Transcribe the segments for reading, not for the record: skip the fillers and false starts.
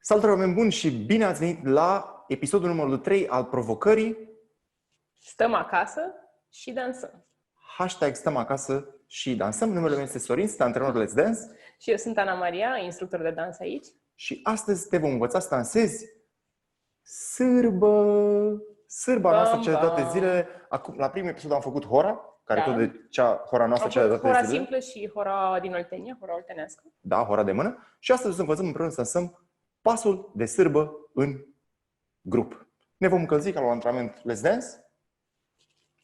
Salutare, oameni buni, și bine ați venit la episodul numărul 3 al provocării Stăm acasă și dansăm. #stăm acasă și dansăm. Numele meu este Sorin, sunt antrenor Let's Dance. Și eu sunt Ana Maria, instructor de dans aici. Și astăzi te vom învăța să dansezi sârba noastră cele de toate zilele. Acum, la primul episod am făcut hora, care tot de hora noastră cele de toate hora zilele. simplă și hora din Oltenia, hora oltenească. Da, hora de mână. Și astăzi o să învățăm împreună să dansăm pasul de sârbă în grup. Ne vom încălzi ca la un antrenament Let's Dance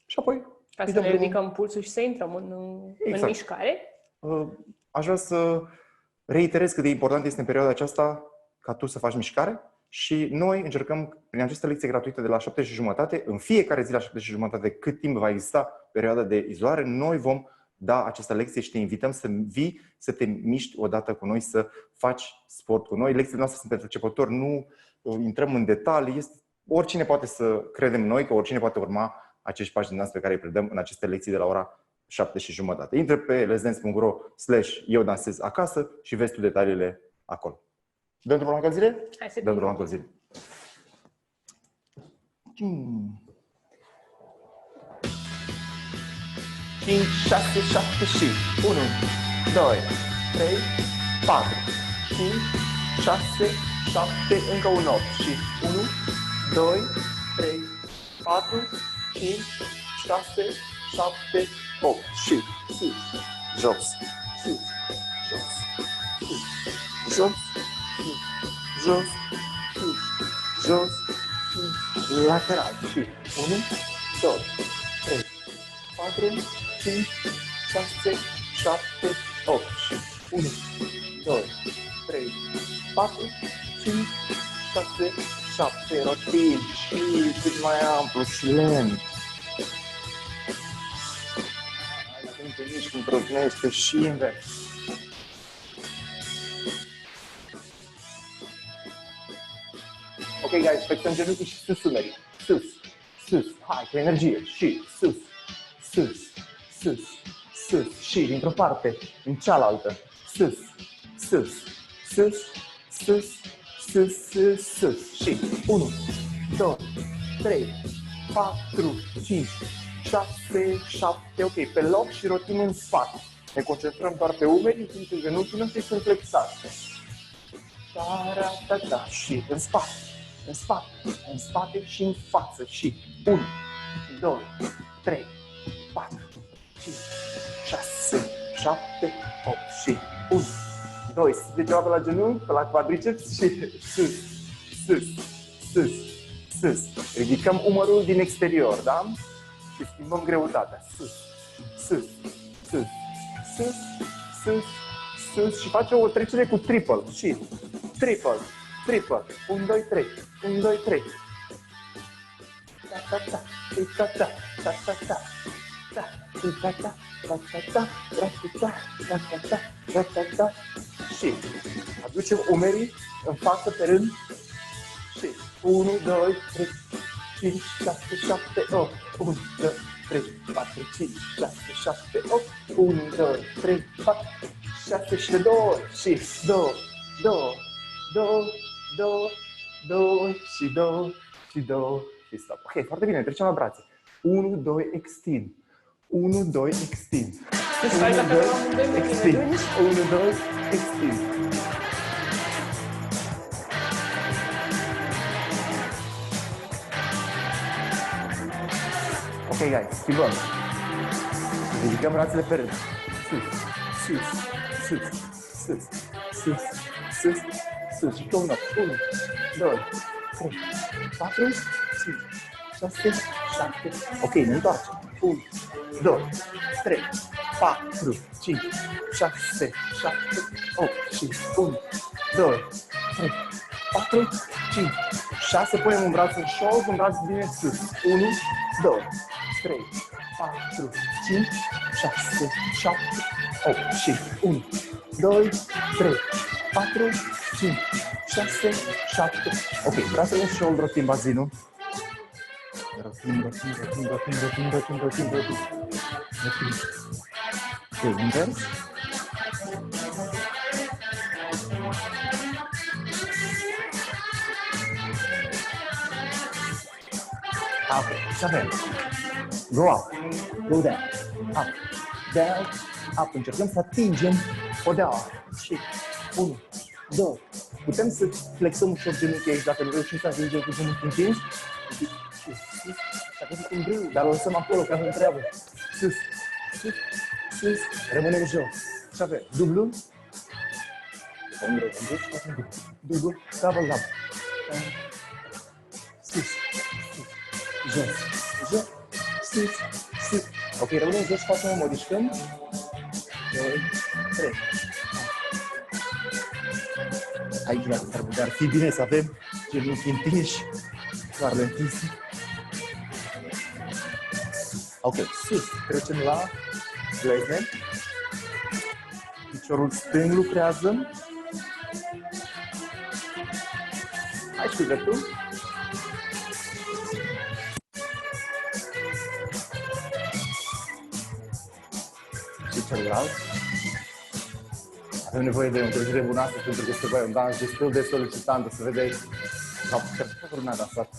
și apoi Ca să ne ridicăm pulsul și să intrăm în mișcare. Aș vrea să reiterez cât de important este în perioada aceasta ca tu să faci mișcare și noi încercăm prin această lecție gratuită de la 7:30, în fiecare zi la 7:30, cât timp va exista perioada de izolare, noi vom da această lecție și te invităm să vii, să te miști odată cu noi, să faci sport cu noi. Lecțiile noastre sunt pentru începători, nu intrăm în detalii. Oricine poate să credem noi că oricine poate urma acești pași din dans pe care îi predăm în aceste lecții de la ora 7:30. Intră pe letsdance.ro/eu dansez acasă și vezi tu detaliile acolo. Dăm drumul la încălzire? Hai să dăm drumul la încălzire. 5, 6, 7 și 1, 2, 3, 4, 5, 6, 7, încă un 8 și 1, 2, 3, 4, 5, 6, 7, 8 și sus, jos, sus, jos, sus, jos, sus, jos, sus, jos, sus, lateral și 1, 2, 3, 4, 5, 6, 7, 8 și 1, 2, 3, 4, 5, 6, 7, rotin și cât mai amplu și lent. Dacă nu te miști cum trocnește și invers. Ok, guys, flexăm genunchii și sus umerii. Sus, sus, hai, cu energie și sus, sus, sus, sus și dintr-o parte în cealaltă. Sus, sus, sus, sus, sus, sus, sus și 1, 2, 3, 4, 5, 6, 7, ok, pe loc și rotim în spate. Ne concentrăm doar pe umeri, în timp ce genunchii noștri sunt flexați. Da, și în spate, în spate, în spate și în față și 1, 2, 3, 4, 5, 6, 7, 8 și 1, 2, să te ceva pe la genunchi, pe la quadriceps și sus, sus, sus, sus. Ridicăm umărul din exterior, da? Și schimbăm greutatea. Sus, sus, sus, sus, sus, sus și facem o trecere cu triple și triple, triple, 1, 2, 3, 1, 2, 3. Ta ta ta, ta ta ta, ta ta ta. Și aducem umerii în față pe rând și 1, 2, 3, 5, 6, 7, 8, 1, 2, 3, 4, 5, 6, 7, 8, 1, 2, 3, 4, 6 și de 2 și 2, 2, 2, 2, 2 și 2 și 2 și stop. Ok, foarte bine, trecem la brațe. 1, 2, extind. 1, 2, extind. 1, 2, extind. 1, 2, extind. Ok, guys, schimbăm. Ridicăm brațele pe rând. Sus, sus, sus, sus, sus, sus, sus. Și 1, 2, 3, 4, 5, 6, 7. Ok, ne întoarcem. 1, 2, 3, 4, 5, 6, 7, 8 și 1, 2, 3, 4, 5, 6. Punem un braț în șold, un braț bine sus. 1, 2, 3, 4, 5, 6, 7, 8 și 1, 2, 3, 4, 5, 6, 7. Ok, brațele în șold, rotim bazinul. Rotim. Invers. Ok, și avem. Go up, go down, up, down, up. Încercăm să atingem podeaua. Și 1, 2. Putem să flexăm ușor genunchii aici dacă nu reușim să ajungem cu genunchii întins. Dacă zic un grâu, dar o lăsăm acolo ca să treabă. Sus, sus, sus. Rămânem jos. Și avem dublu. Dublu, double, double. Sus, sus, jos, jos, sus, sus. Ok, rămânem jos, facem o modificăm. 2, 3. Aici ar fi bine să avem genunchii întinși, soarele întinse. Ok, sus, trecem la glezne. Piciorul stâng lucrează. Hai și cu dreptul. Și celălalt. Avem nevoie de o încălzire bună astăzi pentru că este un dans destul de solicitant. O să vedeți, sau lumea a dansat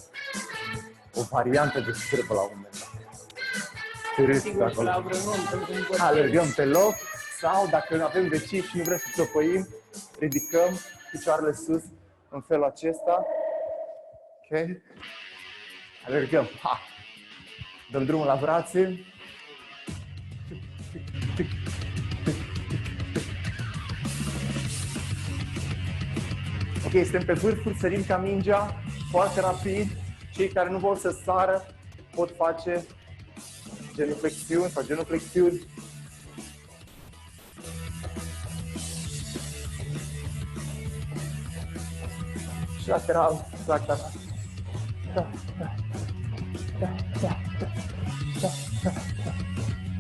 o variantă de strâpă la un moment dat. Sigur că la vreo nuntă. Alergăm pe loc sau dacă avem de ci și nu vrem să ciopăim, ridicăm picioarele sus în felul acesta. Ok? Alergăm. Ha! Dăm drumul la brațe. Ok, suntem pe vârfuri, sărim ca mingea, foarte rapid. Cei care nu vor să sară pot face genuflexiuni sau genuflexiuni. Și lateral, lateral. Da, da, da, da, da, da, da.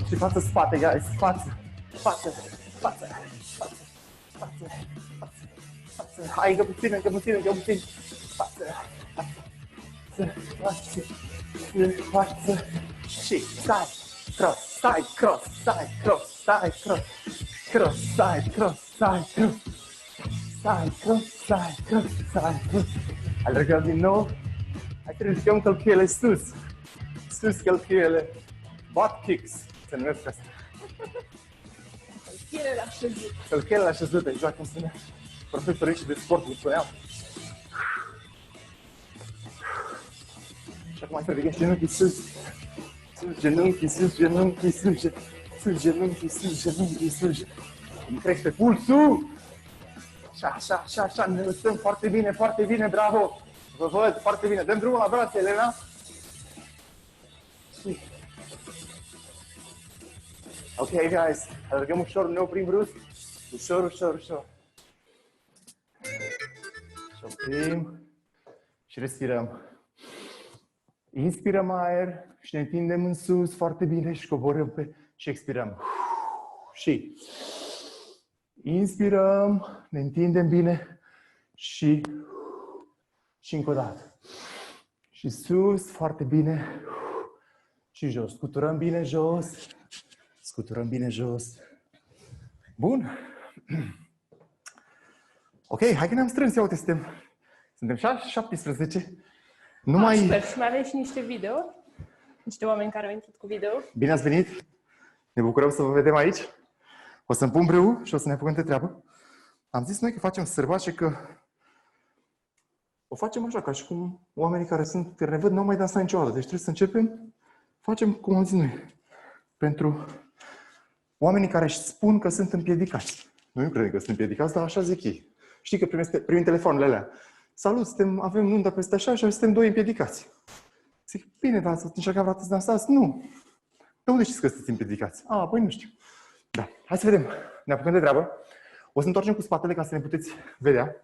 Și față-spate, guys, față, față, față, față, față, față, față. Hai, încă puțin, încă puțin, încă puțin. Față, față, față, față. Și side, cross, side, cross, side, cross, side, cross, cross, side, cross, side, cross, side, cross, side, cross, side, cross. Alergăm din nou. Hai să ridicăm călcâiele sus. Sus călcâiele. Butt kicks se numesc asta. Călcâiele la șezut. Călcâiele la șezut, exact cum spunea profesorii de sport, cum spuneam. Și acum hai să ridicăm genunchii sus. Sus genunchii, sus genunchii, sus genunchii, sus genunchii, sus. Îmi crește pulsul. Așa, ne lăsăm foarte bine, bravo. Vă văd, foarte bine. Dăm drumul la brațe, Elena. Ok, guys. Alergăm ușor, ne oprim brusc. Ușor. Și oprim. Și respirăm. Inspirăm aer și ne întindem în sus foarte bine și coborâm și expirăm. Și inspirăm, ne întindem bine și încă o dată. Și sus, foarte bine. Și jos. Scuturăm bine jos. Scuturăm bine jos. Bun. Ok, hai că ne-am strâns. Ia uite, suntem 17. Sper și mai avem și niște video. Niște oameni care au intrat cu video. Bine ați venit. Ne bucurăm să vă vedem aici. O să-mi pun brâu și o să ne apucăm de treabă. Am zis noi că facem sărbace, că o facem așa, ca și cum oamenii care ne văd n-au mai dansat niciodată. Deci trebuie să începem, facem cum am zis noi. Pentru oamenii care își spun că sunt împiedicați. Noi nu credem că sunt împiedicați, dar așa zic ei. Știi că primim telefoanele alea. Salut, avem nunta peste așa și suntem 2 împiedicați. Zic, bine, dar ați încercat vreodată să dansați? Nu. De unde știți că sunteți împiedicați? Păi nu știu. Da, hai să vedem. Ne apucăm de treabă. O să întoarcem cu spatele ca să ne puteți vedea.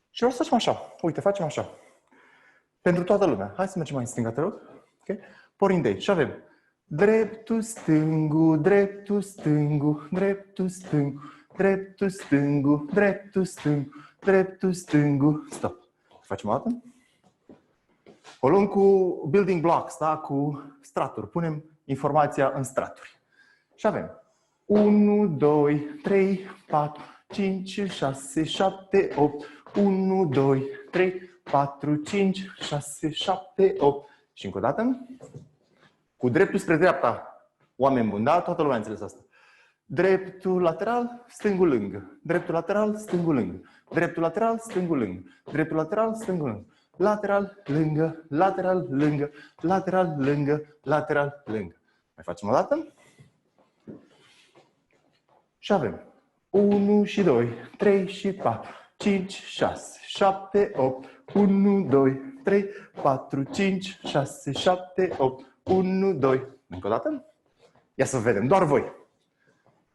Și o să facem așa. Uite, facem așa. Pentru toată lumea. Hai să mergem mai în stânga, te rog. Okay? Porindei. Și avem dreptul, stângul, dreptul, stângul, dreptul, stângul, dreptul, stângul, dreptul, stângul, dreptul, stângul. Stop. Facem o dată. O luăm cu building blocks, da? Cu straturi. Punem informația în straturi. Și avem 1, 2, 3, 4, 5, 6, 7, 8, 1, 2, 3, 4, 5, 6, 7, 8. Și încă o dată. Cu dreptul spre dreapta. Oameni buni, da? Toată lumea a înțeles asta. Dreptul lateral, stângul lângă. Dreptul lateral, stângul lângă. Dreptul lateral, stângul lângă. Dreptul lateral, stângul lângă. Lateral, lângă, lateral, lângă, lateral, lângă, lateral, lângă. Mai facem o dată. Și avem 1 și 2, 3 și 4, 5, 6, 7, 8. 1, 2, 3, 4, 5, 6, 7, 8. 1, 2. Încă o dată. Ia să vedem, doar voi.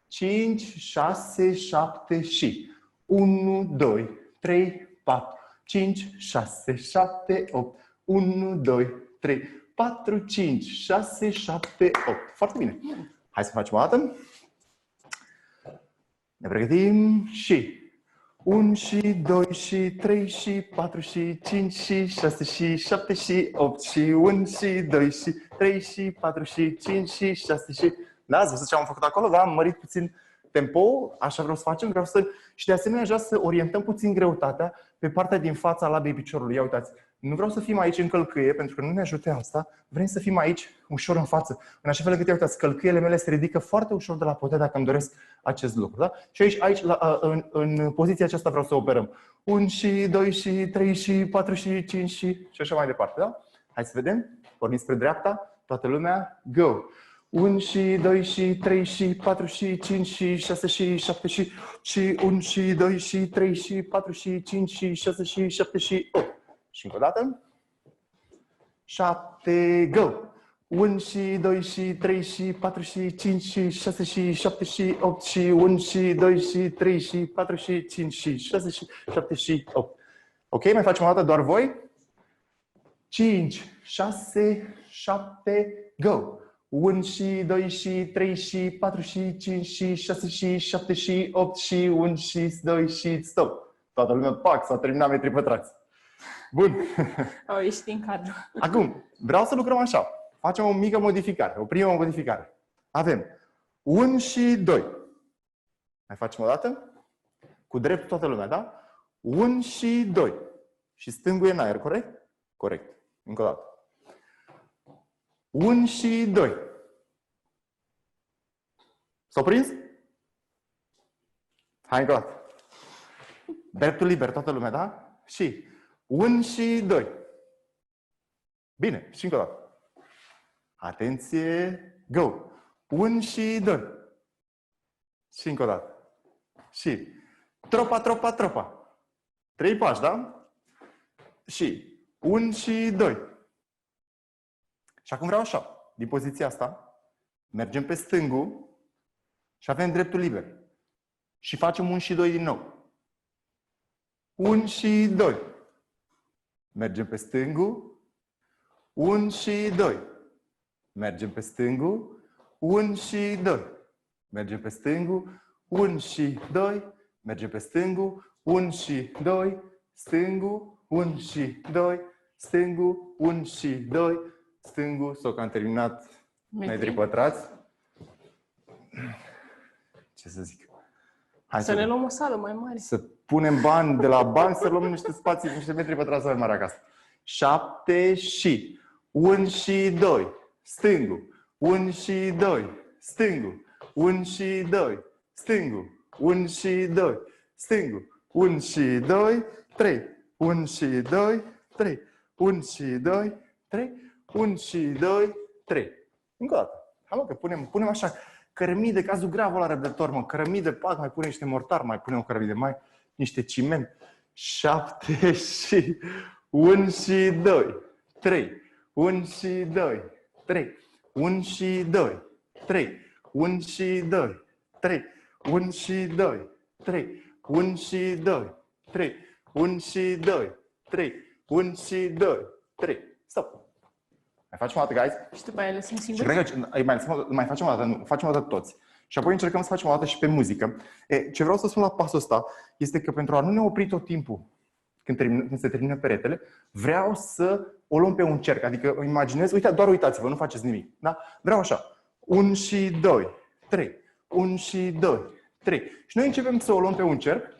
5, 6, 7 și 1, 2, 3, 4, 5, 6, 7, 8. 1, 2, 3, 4, 5, 6, 7, 8. Foarte bine. Hai să facem o dată. Ne pregătim și 1 și 2 și 3 și 4 și 5 și 6 și 7 și 8 și 1 și 2 și 3 și 4 și 5 și 6 și... Da, ați văzut ce am făcut acolo? Da, am mărit puțin tempo, așa vreau să facem, vreau să... Și de asemenea vreau să orientăm puțin greutatea pe partea din fața labei piciorului. Ia uitați, nu vreau să fim aici în călcâie, pentru că nu ne ajută asta, vrem să fim aici ușor în față. În așa fel încât, ia uitați, călcâiele mele se ridică foarte ușor de la podea dacă îmi doresc acest lucru. Da? Și aici în poziția aceasta vreau să operăm. 1 și 2 și 3 și 4 și 5 și așa mai departe. Da? Hai să vedem, pornim spre dreapta, toată lumea, go! 1 și 2 și 3 și 4 și 5 și 6 și 7 și 1 și 2 și 3 și 4 și 5 și 6 și 7 și 8. Și încă o dată. 7, go! 1 și 2 și 3 și 4 și 5 și 6 și 7 și 8 și 1 și 2 și 3 și 4 și 5 și 6 și 7 și 8. Ok? Mai facem o dată doar voi? 5, 6, 7, go! 1 și 2 și 3 și 4 și 5 și 6 și 7 și 8 și 1 și 2 și stop. Toată lumea, pac, s-a terminat metri pătrați. Bun. Au ieșit din cadru. Acum, vreau să lucrăm așa. Facem o mică modificare, o primă modificare. Avem 1 și 2. Mai facem o dată? Cu drept toată lumea, da? 1 și 2. Și stângul e în aer, corect? Corect. Încă o dată. 1 și 2. S-au prins? Hai încă o dată. Dreptul liber, toată lumea, da? Și 1 și 2. Bine, și încă o dată. Atenție, go! 1 și 2. Și încă o dată. Și tropa, tropa, tropa. 3 pași, da? Și 1 și 2. Și acum vreau așa, din poziția asta, mergem pe stângul și avem dreptul liber. Și facem 1 și 2 din nou. 1 și 2. Mergem pe stângul. 1 și 2. Mergem pe stângul. 1 și 2. Mergem pe stângul. 1 și 2. Mergem pe stângul. 1 și 2. Stângul. 1 și 2. Stângul. 1 și 2. Stângul. Sau că am terminat metri pătrați. Ce să zic? Hai să ne luăm o sală mai mare. Să punem bani de la bani, să luăm niște spații, niște metri pătrați mai mari acasă. 7 și 1 și 2. Stângul. 1 și 2. Stângul. 1 și 2. Stângul. 1 și 2. Stângul. 1 și 2. 3. 1 și 2. 3. 1 și 2. 3. 1 și 2. 3. Încă o dată. Hai mă, că punem așa cărămidă, cazul grav la răbdător, mă. Cărămidă, pac, mai punem niște mortar, mai punem o cărămidă, mai niște ciment. 7 și 1 și 2. 3. 1 și 2. 3. 1 și 2. 3. 1 și 2. 3. 1 și 2. 3. 1 și 2. 3. 1 și 2. 3. 1 și 2. 3. Stop. Mai facem o dată, guys? Și după aia lăsăm Și singur? cred că mai facem o dată, nu, facem o dată toți. Și apoi încercăm să facem o dată și pe muzică. Ce vreau să spun la pasul ăsta este că pentru a nu ne opri tot timpul când se termină peretele, vreau să o luăm pe un cerc. Adică imaginez, doar uitați-vă, nu faceți nimic. Da? Vreau așa. 1 și 2, 3. 1 și 2, 3. Și noi începem să o luăm pe un cerc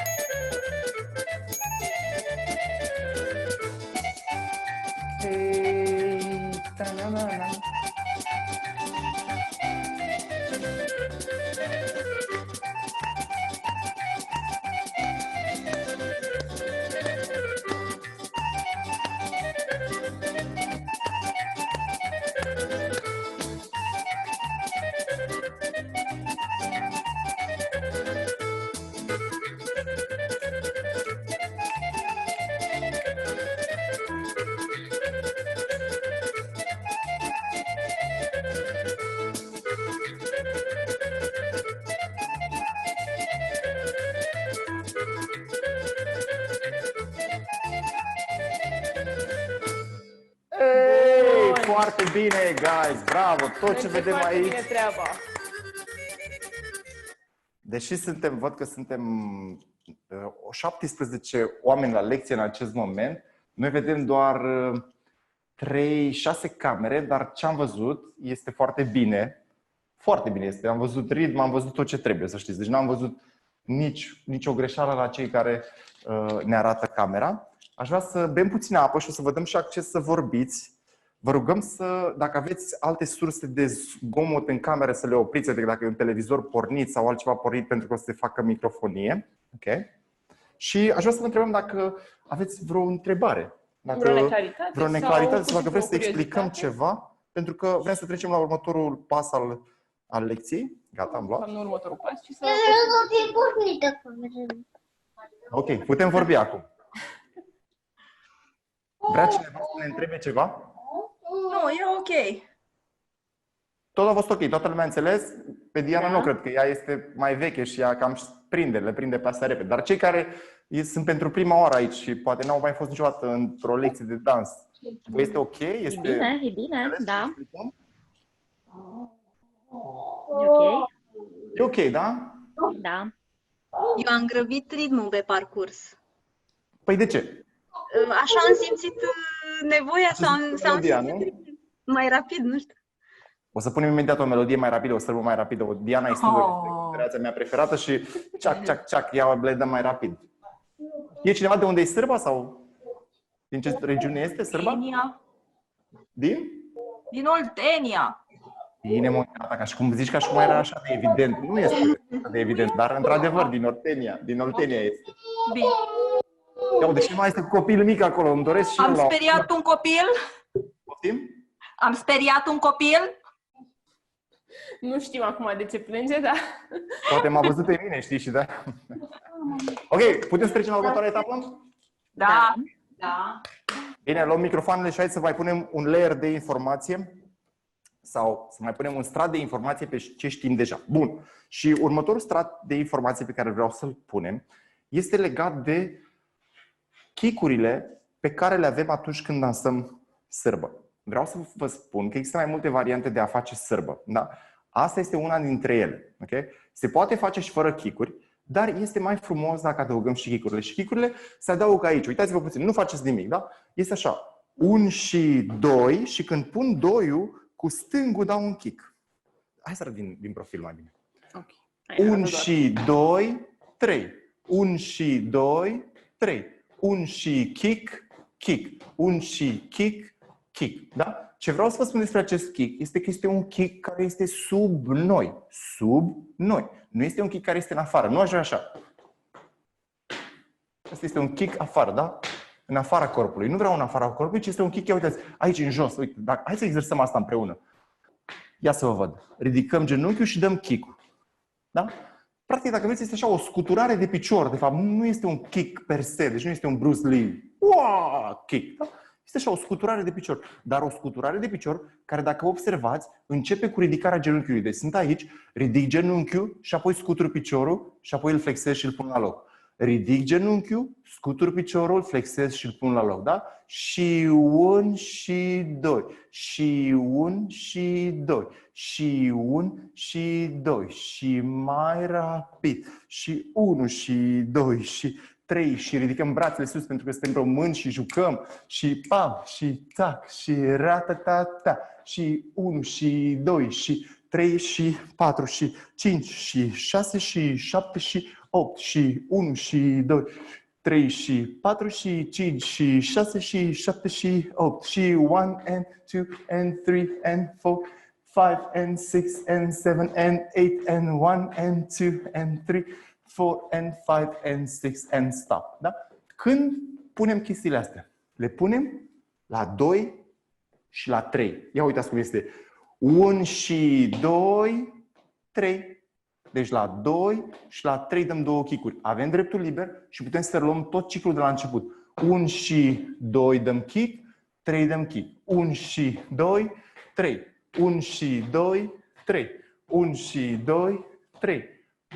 Foarte bine, guys! Bravo! Tot ce vedem aici... bine treaba. Deși văd că suntem 17 oameni la lecție în acest moment, noi vedem doar 3-6 camere, dar ce am văzut este foarte bine. Foarte bine este. Am văzut ritm, am văzut tot ce trebuie, să știți. Deci n-am văzut nicio greșeală la cei care ne arată camera. Aș vrea să bem puțină apă și o să vă dăm și acces să vorbiți. Vă rugăm dacă aveți alte surse de zgomot în cameră să le opriți, adică dacă e un televizor pornit sau altceva pornit pentru că o să se facă microfonie. Okay? Și aș vrea să vă întrebăm dacă aveți vreo întrebare. Vreo neclaritate sau dacă vreți să explicăm ceva, pentru că vrem să trecem la următorul pas al lecției. Gata, am luat. Am următorul pas și să... Ok, putem vorbi acum. Vrea cineva să ne întrebe ceva? Nu, e ok. Tot a fost ok, toată lumea a înțeles. Pe Diana nu cred că ea este mai veche și ea cam le prinde pe astea repede. Dar cei care sunt pentru prima oară aici și poate n-au mai fost niciodată într-o lecție de dans, vă este ok? E bine, da. E ok? E ok, da? Da. Eu am grăbit ritmul pe parcurs. Păi de ce? Așa am simțit nevoia să am simțit mai rapid, nu știu. O să punem imediat o melodie mai rapidă, o sărbă mai rapidă. Diana este creația mea preferată și ceac, ea le dă mai rapid. E cineva de unde e sârba sau din ce regiune este sârba? Din Oltenia. Bine, mă, ca și cum zici, ca și cum era așa de evident. Nu este de evident, dar într-adevăr din Oltenia este. Bine. Ia, deși mai este copil mic acolo, îmi doresc și Am speriat un copil? Poftim? Am speriat un copil? Nu știm acum de ce plânge, dar... Poate m-a văzut pe mine, știi, și da. Ok, putem să trecem la următoarea etapă? Da. Bine, luăm microfoanele și hai să mai punem un layer de informație sau să mai punem un strat de informație pe ce știm deja. Bun. Și următorul strat de informație pe care vreau să-l punem este legat de kick-urile pe care le avem atunci când dansăm sârbă. Vreau să vă spun că există mai multe variante de a face sârbă. Da? Asta este una dintre ele. Okay? Se poate face și fără kick-uri, dar este mai frumos dacă adăugăm și kick-urile. Și kick-urile se adaugă aici. Uitați-vă puțin, nu faceți nimic. Da? Este așa, 1 și 2 și când pun 2-ul, cu stângul dau un kick. Hai să arăt din profil mai bine. Okay. 1 și 2, 3. 1 și 2, 3. 1 și kick, kick. 1 și kick, kick. Da? Ce vreau să vă spun despre acest kick este că este un kick care este sub noi. Sub noi. Nu este un kick care este în afară. Nu aș vrea așa. Asta este un kick afară, da? În afara corpului. Nu vreau în afara corpului, ci este un kick, ia uitați, aici în jos. Uite, hai să exersăm asta împreună. Ia să vă văd. Ridicăm genunchiul și dăm kick-ul. Da? Practic, dacă vreți, este așa o scuturare de picior. De fapt, nu este un kick per se, deci nu este un Bruce Lee. Uaa, kick. Da? Este așa o scuturare de picior. Dar o scuturare de picior care, dacă observați, începe cu ridicarea genunchiului. Deci sunt aici, ridic genunchiul și apoi scutur piciorul și apoi îl flexez și îl pun la loc. Ridic genunchiul, scutur piciorul, flexez și îl pun la loc. Da? Și 1 și 2. Și 1 și 2. Și 1 și 2. Și mai rapid. Și 1 și 2 și 3 și ridicăm brațele sus pentru că suntem români și jucăm. Și pam și tac și ratatata. Și 1 și 2 și 3 și 4 și 5 și 6 și 7 și 8 și 1 și 2, 3 și 4 și 5 și 6 și 7 și 8 și 1 and 2 and 3 and 4, 5 and 6 and 7 and 8 and 1 and 2 and 3, 4 and 5 and 6 and stop. Da? Când punem chestiile astea? Le punem la 2 și la 3. Ia uitați cum este. 1 și 2, 3. Deci la 2 și la 3 dăm 2 kick-uri. Avem dreptul liber și putem să luăm tot ciclul de la început. 1 și 2 dăm kick, 3 dăm kick. 1 și 2, 3. 1 și 2, 3. 1 și 2, 3.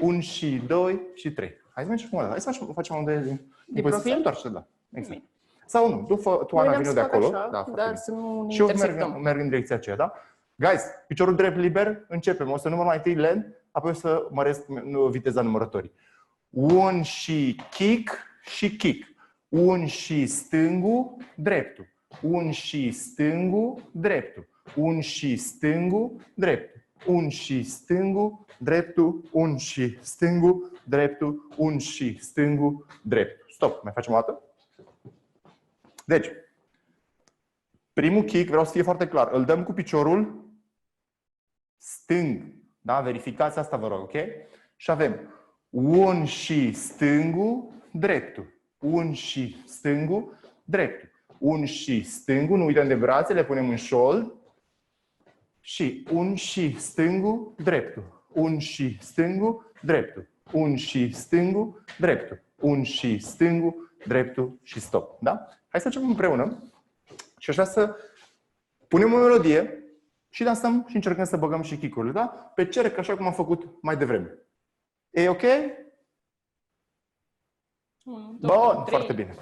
1 și 2 și 3. Hai să mergem acum. Hai să facem unde de profil? Întoarce, da. Exact. Sau nu, tu Ana, vină de acolo. Așa, Da, foarte dar bine. să nu ne Și eu intersectăm. merg în direcția aceea, da? Guys, piciorul drept liber, începem. O să număr mai întâi lent, apoi o să măresc viteza numărătorii. Un și kick și kick. Un și stângul, dreptul. Un și stângul, dreptul. Un și stângul, dreptul. Un și stângul, dreptul. Un și stângul, dreptul. Un și stângul, dreptul. Stop. Mai facem o dată? Deci, primul kick, vreau să fie foarte clar, îl dăm cu piciorul stâng. Da? Verificați asta, vă rog, ok? Și avem un și stângul, dreptul. Un și stângul, dreptul. Un și stângul, nu uităm de brațe, le punem în șold. Și un și stângul, dreptul. Un și stângul, dreptul. Un și stângul, dreptul. Un și stângul, dreptul și stop. Da? Hai să începem împreună. Și aș vrea să punem o melodie și dansăm și încercăm să băgăm și kick-urile, da? Pe cerc, așa cum am făcut mai devreme. E ok? Bun, foarte bine.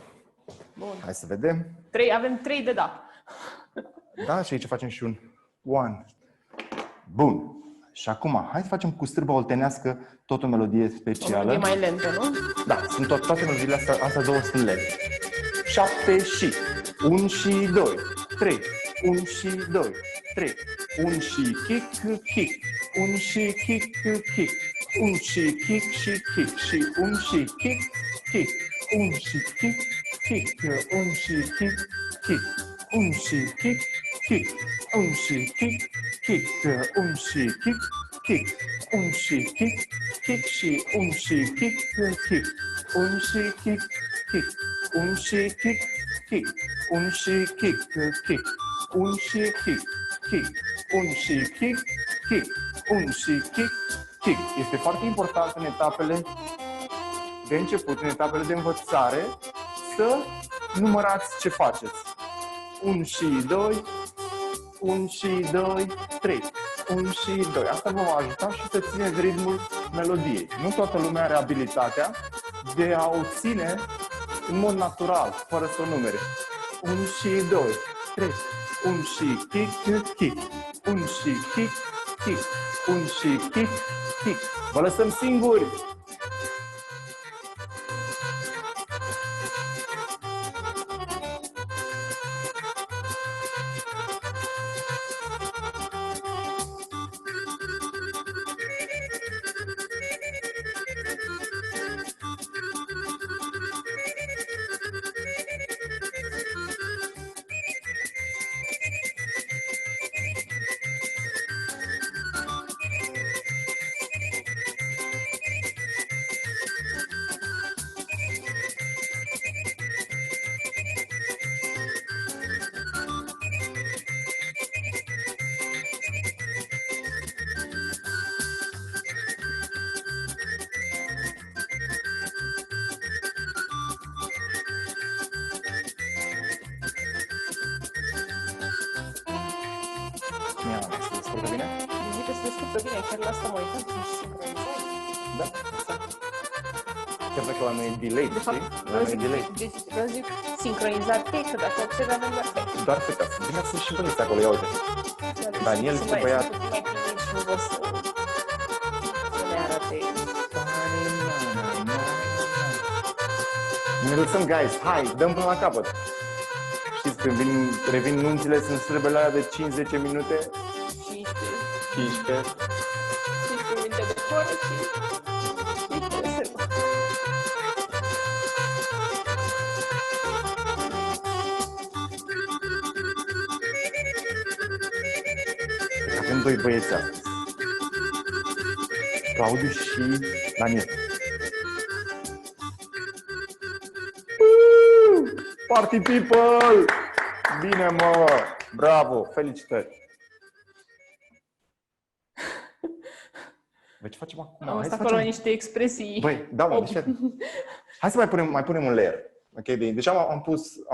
Bun. Hai să vedem. Avem 3 de dat. Da, și aici facem și un one. Bun. Și acum, hai să facem cu strâmba oltenească tot o melodie specială. E mai lentă, nu? Da, sunt toate melodiile astea două sunt lente. 7 și 1 și 2, 3, 1 și 2, 3, 1 și kick, kick, 1 și kick, kick, 1 și kick și kick și 1 și kick, kick, 1 și kick, kick, 1 și kick, kick, 1 și kick, kick, 1 și kick, kick, 1 și kick, kick, 1 și kick, kick și 1 și kick, kick, 1 și kick, kick, 1 și kick, kick, 1 și kick, kick, 1 și kick, kick, 1 și kick, kick, 1 și kick, kick. Este foarte important în etapele de început, în etapele de învățare, să numărați ce faceți. 1 și 2, 1 și 2, 3, 1 și 2. Asta vă va ajuta și să țineți ritmul melodiei. Nu toată lumea are abilitatea de a o ține în mod natural, fără să o numere. 1 și 2, 3, 1 și kick, kick, 1 și kick, kick, 1 și kick, kick. Vă lăsăm singuri! Descurcă bine? Zic că se descurcă bine, chiar la asta mă uitam și sincronizat. Da, exact. Chiar dacă la noi e delay, De fapt, știi? La noi e delay. vreau zic sincronizat te, că dacă trebuie avem doar pe. Doar pe casă. Bine să și băieți acolo, ia uite. Daniel este băiat. Mai primiți și nu vor să ne arate. Ne lăsăm, guys. Hai, dăm până la capăt. Știți, când revin nunțile, sunt sârbele alea de 5-10 minute. 15 minute de coră și avem doi băieți astăzi. Claudiu și Daniel. Party people! Bine, mă! Bravo! Felicitări! Deci facem acum. am asta acolo niște expresii. Băi, da, mă, deci, hai să mai punem un layer. Okay? Deci am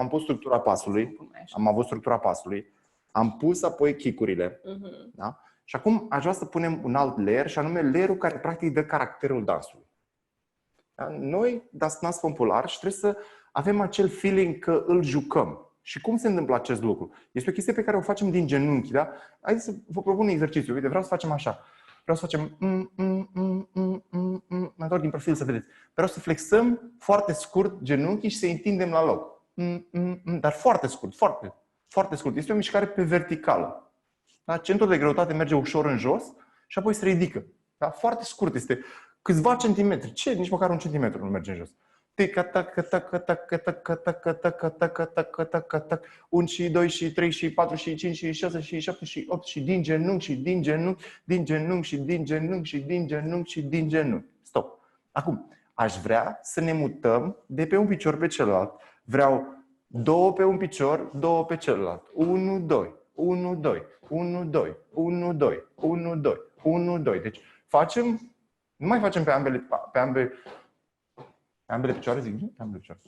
pus structura pasului, am avut structura pasului, am pus apoi kick-urile. Da? Și acum aș vrea să punem un alt layer, și anume layerul care practic dă caracterul dansului. Da? Noi dansăm popular și trebuie să avem acel feeling că îl jucăm. Și cum se întâmplă acest lucru? Este o chestie pe care o facem din genunchi, da? Haideți să vă propun un exercițiu. Uite, vreau să facem așa. Vreau să facem mă întorc din profil să vedeți. Vreau să flexăm foarte scurt genunchii și să-i întindem la loc. Dar foarte scurt, foarte scurt. Este o mișcare pe verticală. Da? Centrul de greutate merge ușor în jos și apoi se ridică. Da? Foarte scurt, este câțiva centimetri. Ce? Nici măcar 1 centimetru nu merge în jos. 1 și 2 și 3 și 4 și 5 și 6 și 7 și 8 și din genunchi și din genunchi, din genunchi și din genunchi și din genunchi și din genunchi. Stop. Acum, aș vrea să ne mutăm de pe un picior pe celălalt. Vreau 2 pe un picior, 2 pe celălalt. 1, 2, 1, 2, 1, 2, 1, 2, 1, 2, 1, 2. Deci facem, nu mai facem pe ambele picioare, zic, nu? Pe ambele picioare.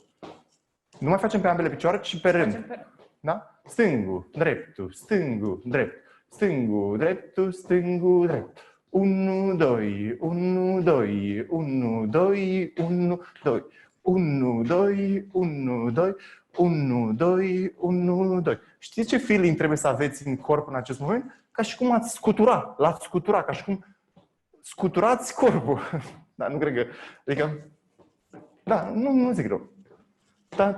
Nu mai facem pe ambele picioare, ci pe rând. Da? Stângul, dreptul, stângul, drept. Stângul, dreptul, stângul, drept. 1, 2, 1, 2, 1, 2, 1, 2. 1, 2, 1, 2, 1, 2, 1, 2. Știți ce feeling trebuie să aveți în corp în acest moment? Ca și cum ați scutura, l-ați scutura, ca și cum scuturați corpul. Da, nu cred că... Adică... Da, nu zic rău. Ta.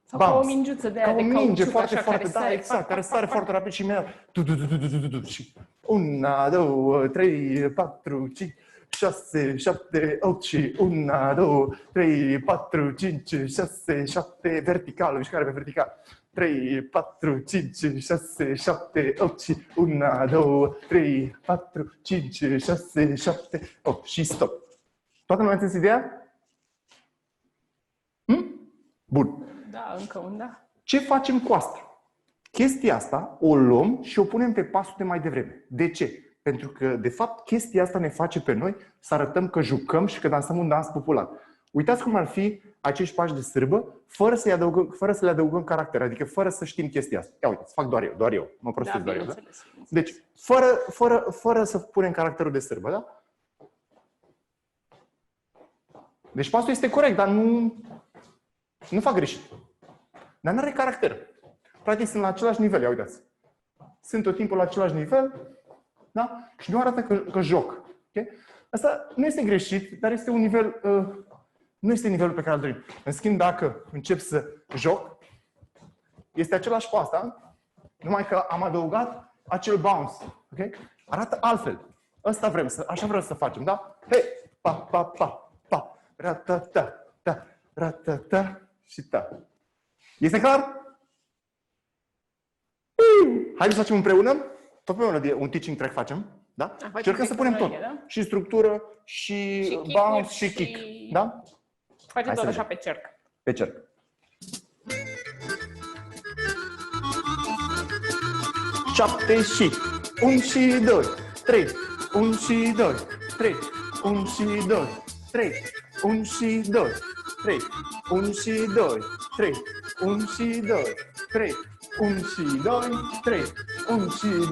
Sau ca o mingiuță de aia de cauciuc, minge foarte, așa, foarte, care da, sare, exact, care sare foarte rapid și imediat. Și 1, 2, 3, 4, 5, 6, 7, 8 și 1, 2, 3, 4, 5, 6, 7, verticală, mișcare pe vertical. 3, 4, 5, 6, 7, 8 și 1, 2, 3, 4, 5, 6, 7, 8 și stop. Toată lumea înțeles ideea? Bun. Da, încă un da. Ce facem cu asta? Chestia asta o luăm și o punem pe pasul de mai devreme. De ce? Pentru că, de fapt, chestia asta ne face pe noi să arătăm că jucăm și că dansăm un dans popular. Uitați cum ar fi acești pași de sârbă, fără să le adăugăm caracter, adică fără să știm chestia asta. Ia uite, fac doar eu. Mă prostesc doar eu. Da? Deci, fără să punem caracterul de sârbă, da? Deci pasul este corect, dar nu fac greșit. Dar nu are caracter. Practic sunt la același nivel, ia uitați. Sunt tot timpul la același nivel, da? Și nu arată că joc. Okay? Asta nu este greșit, dar este un nivel, nu este nivelul pe care îl dorim. În schimb, dacă încep să joc, este același pas, da? Numai că am adăugat acel bounce. Okay? Arată altfel. Asta vrem, așa vrem să facem, da? Hei! Pa, pa, pa, pa. Ra-ta-ta, ta, ra-ta-ta și ta. Este clar? Haideți să facem împreună. Tot împreună de un teaching track facem. Da? Încercăm să punem tot. Da? Și structură, și bounce, și kick. Da? Facem tot așa pe cerc. Pe cerc. Șapte și 1 și 2, 3, 1 și 2, 3, 1 și 2, 3, 1 și 2, 3, 1 și 2, 3, 1 și 2, 3, 1 și 2, 3, 1 și 2,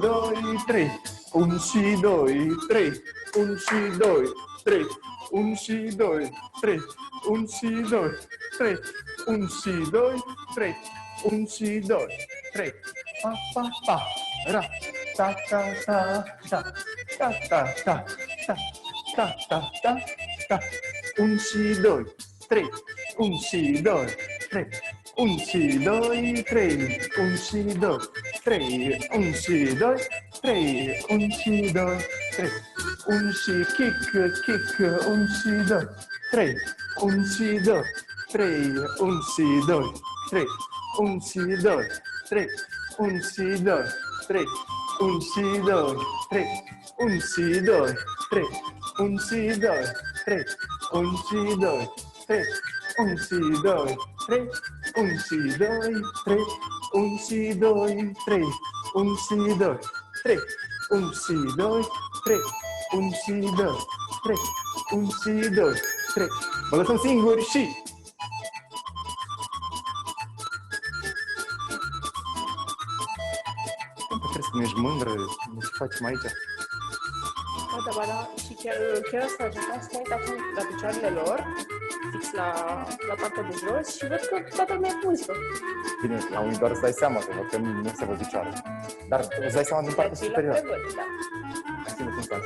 3, 1 și 2, 3, 1 și 2, 3, 1 și 2, 3, 1 și 2, 3, 1 și 2, 3, 1 și 2, 3, pa, pa, pa, ra, ta, ta, ta, ta, ta, ta, ta, ta, ta, ta, ta, ta, 1 și 2, 3, 1 și 2, 3, 1 și 2, 3, 1 și 2, 3, 1 și 2, 3, 1 și 2, 3, 1 și kick, 1 și 2, 3, 1 și 2, 3, 1 și 2, 3, 1 și 2, 3, 1 și 2, 3, 1 și 2, 3, 1 și 2, 3, 1 și 2, 3, 1 și 2, 3, 1 și 2, 3, 1 și 2, 3, 1 și 2, 3, 1 și 2, 3, 1 și 2, 3, 1 și 2, 3, 1 și 2, 3. Vă lăsăm singuri și... Trebuie să nu ești mândră, ce facem aici? Ba da. Și chiar asta ajungeam să mă uit acum la picioarele lor, fix la partea de jos și văd că toată lumea e cu muzică. Bine, la unii doar îți dai seama că nu se văd picioare. Dar îți dai seama din partea superioară. Da. Hai să lăsăm asta.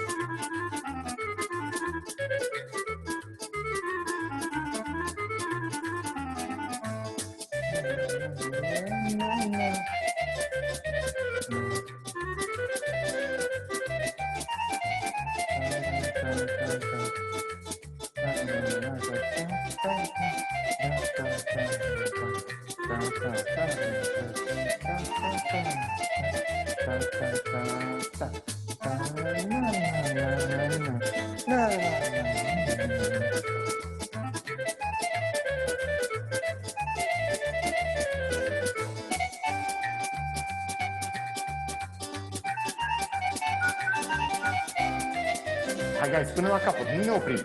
Hai, guys, până la capăt, nu ne oprim.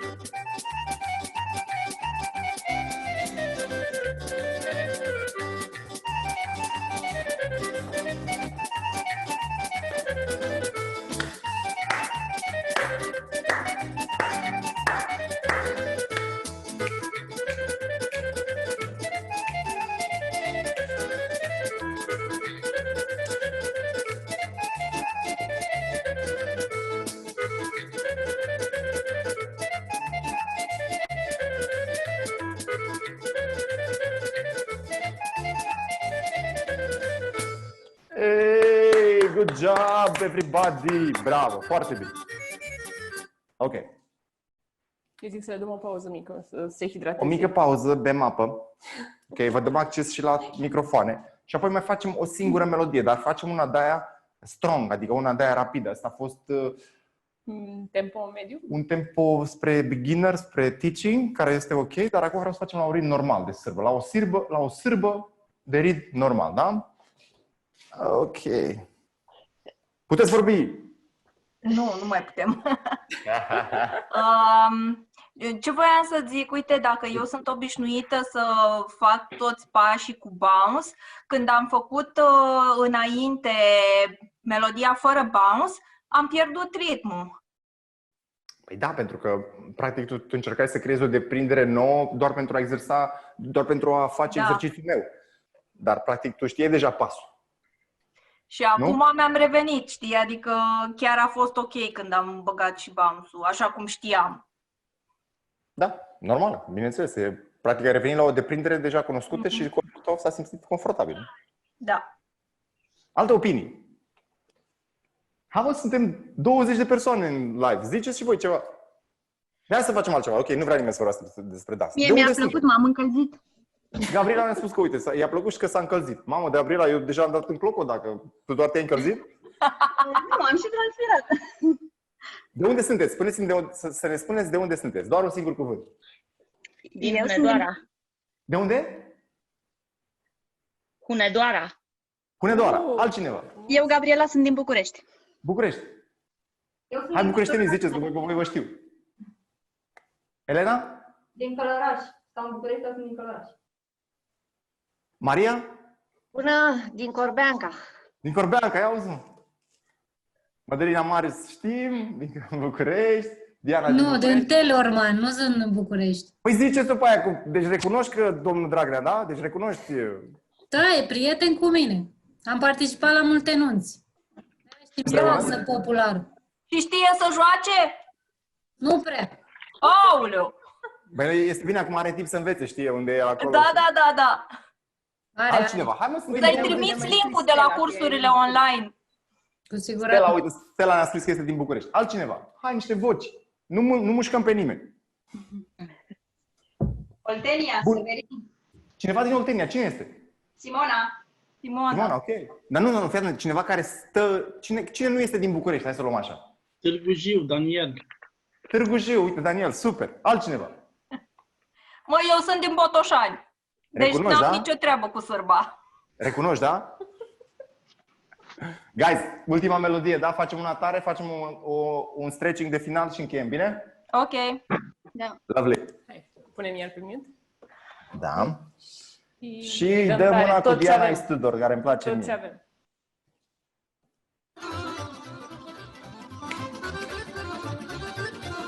Hey, good job, everybody! Bravo, foarte bine. Ok. Eu zic să le dăm o pauză mică, să se hidrateze. O mică pauză, bem apă. Ok, vă dăm acces și la microfoane. Și apoi mai facem o singură melodie, dar facem una de-aia strong, adică una de-aia rapidă. Asta a fost Tempo mediu? un tempo spre beginner, spre teaching, care este ok, dar acum vreau să facem la un ritm normal de sârbă. La o sârbă de ritm normal, da? Ok. Puteți vorbi? Nu mai putem. Ce voiam să zic, uite, dacă eu sunt obișnuită să fac toți pașii cu bounce, când am făcut înainte melodia fără bounce, am pierdut ritmul. Păi da, pentru că practic tu încercai să creezi o deprindere nouă doar pentru a exersa, doar pentru a face exercițiul meu. Dar practic tu știai deja pasul. Și acum mi-am revenit, știi? Adică chiar a fost ok când am băgat și bounce-ul, așa cum știam. Da, normal, bineînțeles. Practic ai revenit la o deprindere deja cunoscută și corpul tău s-a simțit confortabil. Da. Alte opinii? Hai, suntem 20 de persoane în live. Ziceți și voi ceva. Hai să facem altceva. Ok, nu vrea nimeni să vorbească despre dans. Mie mi-a plăcut, m-am încălzit. Gabriela mi-a spus că, uite, i-a plăcut și că s-a încălzit. Mamă, Gabriela, eu deja am dat în cloco dacă tu doar te-ai încălzit. Nu, am și transpirat. De unde sunteți? Spuneți-mi să ne spuneți de unde sunteți. Doar un singur cuvânt. Din Hunedoara. De unde? Hunedoara. Hunedoara. Altcineva. Eu, Gabriela, sunt din București. București. Hai, bucureștenii, ziceți, că voi vă știu. Elena? Din Călăraș. Stau în București, dar sunt din Călăraș. Maria? Bună, din Corbeanca. Din Corbeanca, ia auzi, mă. Mădălina Marius, știm, din București. Diana din Nu, din Teleorman, nu sunt în București. Păi ziceți după aia, deci recunoști că domnul Dragnea, da? Deci recunoști... Da, e prieten cu mine. Am participat la multe nunți. Știu să popular. Și știe să joace? Nu prea. Aoleu! Băi, este bine, acum are timp să învețe, știe unde e acolo. Da. Altcineva, hai mă să Să-i trimiți link-ul de la cursurile online. Cu siguranță. Stella, uite, Stella ne-a scris că este din București. Altcineva, hai niște voci. Nu mușcăm pe nimeni. Oltenia, Bun. Severin. Cineva din Oltenia, cine este? Simona. Simona, ok. Dar nu, fii atent, cineva care stă... Cine nu este din București? Hai să luăm așa. Târgu Jiu, Daniel. Târgu Jiu, uite, Daniel, super. Altcineva. Mă, eu sunt din Botoșani. Deci Recunoști, n-am da? nicio treabă cu sârba. Recunoști, da? Guys, ultima melodie, da? Facem una tare, facem un stretching de final și încheiem, bine? Ok. Lovely. Hai, punem iar pe mute. Da. Și dăm tare una cu tot ce Diana avem. Istudor, care îmi place Tot ce mie. avem.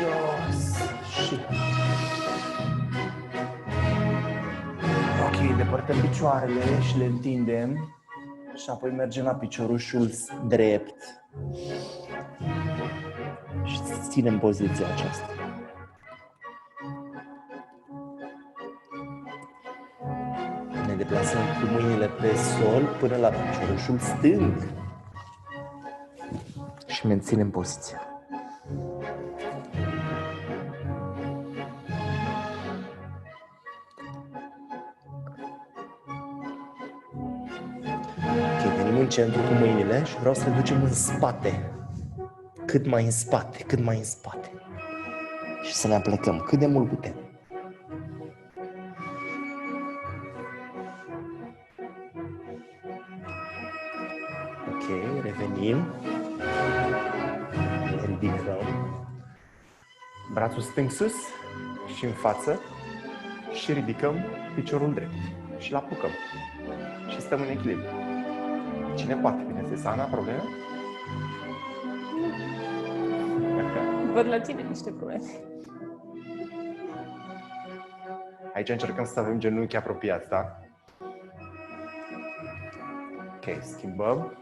jos și... Ok, depărtăm picioarele și le întindem și apoi mergem la piciorușul drept și ținem poziția aceasta. Ne deplasăm cu mâinile pe sol până la piciorușul stâng și menținem poziția. Ok, venim în centru cu mâinile și vreau să le ducem în spate. Cât mai în spate, cât mai în spate. Și să ne aplecăm cât de mult putem. Ok, revenim. Ne ridicăm. Brațul stâng sus și în față și ridicăm piciorul drept și-l apucăm. Și stăm în echilibru. Cine poate? Bine, este Sana, probleme? Văd la tine niște probleme. Aici încercăm să avem genunchi apropiați, da? Ok, schimbăm.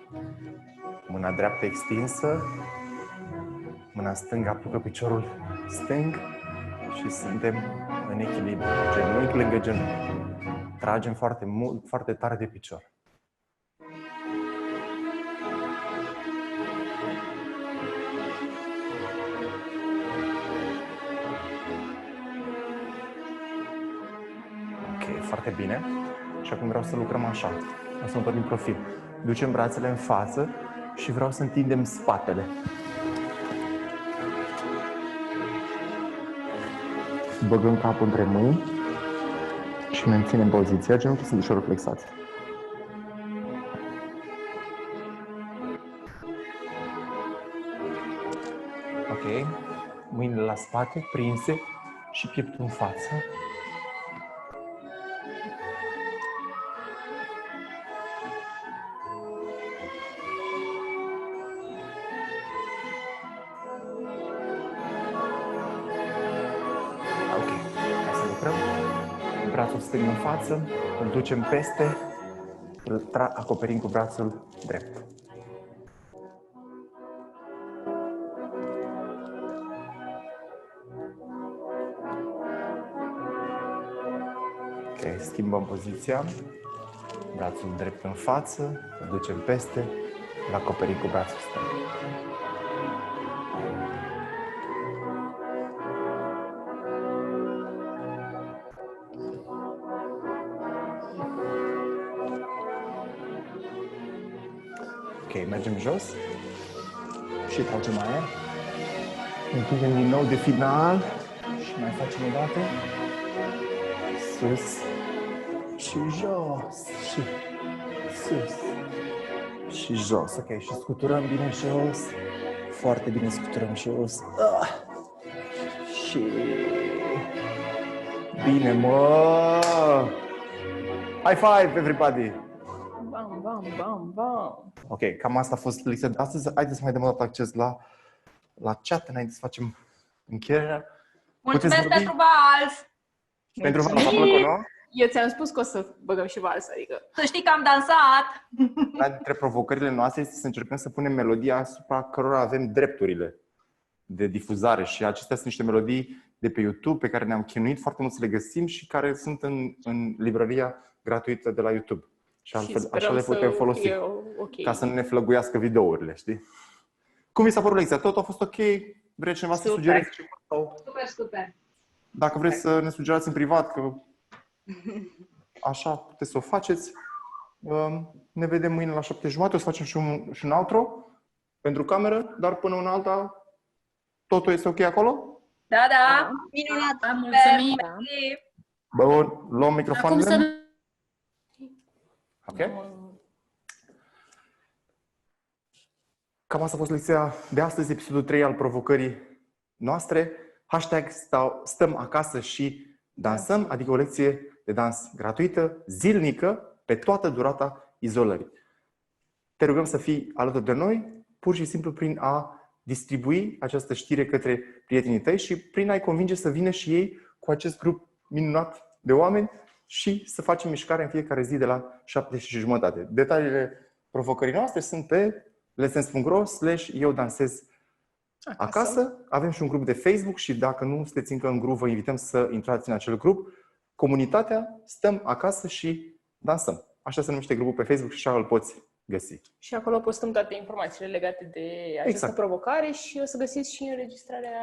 Mâna dreaptă extinsă. Mâna stângă apucă piciorul stâng și suntem în echilibru. Genunchi lângă genunchi. Tragem foarte mult, foarte tare de picior. Ok, foarte bine. Și acum vreau să lucrăm așa. O să mă din profil. Ducem brațele în față și vreau să întindem spatele. Băgăm capul între mâini și menținem poziția, genunchii sunt ușor flexați. Ok, mâinile la spate, prinse și pieptul în față. Brațul stâng în față, îl ducem peste, îl acoperim cu brațul drept. Ok, schimbăm poziția, brațul drept în față, îl ducem peste, îl acoperim cu brațul stâng. Ok, mergem jos și tragem aer. Întindem din nou de final și mai facem o dată. Sus și jos și sus și jos. Ok, și scuturăm bine jos. Foarte bine scuturăm jos. Și bine, mă! High five, everybody! Bam, bam, bam, bam. Ok, cam asta a fost lecția de astăzi. Haideți să mai dăm o dată acces la chat înainte să facem încheierea. Mulțumesc pentru vals! Pentru vals a plăcut, nu? Eu ți-am spus că o să băgăm și vals, adică... Să știi că am dansat! Una dintre provocările noastre este să încercăm să punem melodia asupra cărora avem drepturile de difuzare și acestea sunt niște melodii de pe YouTube pe care ne-am chinuit foarte mult să le găsim și care sunt în librăria gratuită de la YouTube. Și altfel, așa le putem folosi, ca să nu ne flăguiască videourile, știi? Cum vi s-a părut lecția? Tot a fost ok? Vreți cineva să sugerați ceva? Super, super. Dacă vreți să ne sugerați în privat, că așa puteți să o faceți. Ne vedem mâine la 7:30, o să facem și un outro pentru cameră, dar până una alta, totul este ok acolo? Da, da! Minunat! Mulțumim! Bun, luăm microfoanele. Ok? Cam asta a fost lecția de astăzi, episodul 3 al provocării noastre. Hashtag stăm acasă și dansăm, adică o lecție de dans gratuită, zilnică, pe toată durata izolării. Te rugăm să fii alături de noi, pur și simplu prin a distribui această știre către prietenii tăi și prin a-i convinge să vină și ei cu acest grup minunat de oameni și să facem mișcare în fiecare zi de la 7:30. Detaliile provocării noastre sunt pe lessons.ro/eu dansez acasă. Avem și un grup de Facebook și dacă nu sunteți încă în grup, vă invităm să intrați în acel grup. Comunitatea Stăm Acasă și Dansăm. Așa se numește grupul pe Facebook și așa îl poți găsi. Și acolo postăm toate informațiile legate de această provocare și o să găsiți și înregistrarea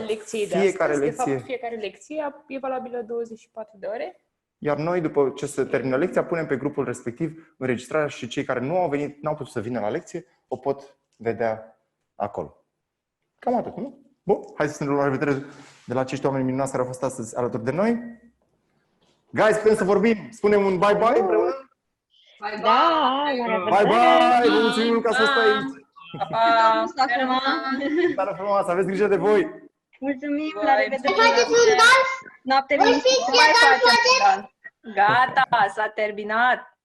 lecției de astăzi. De fapt, fiecare lecție e valabilă 24 de ore. Iar noi, după ce se termină lecția, punem pe grupul respectiv înregistrarea și cei care nu au venit, n-au putut să vină la lecție, o pot vedea acolo. Cam atât, nu? Bun, hai să ne luăm la revedere de la acești oameni minunați care au fost astăzi alături de noi. Guys, putem să vorbim? Spunem un bye-bye împreună? Bye, Da, Bye-bye! Vă mulțumim mult că ați fost aici! bye! Seară frumoasă, aveți grijă de voi! Mulțumim, la revedere! Noapte minunată! Gata, s-a terminat!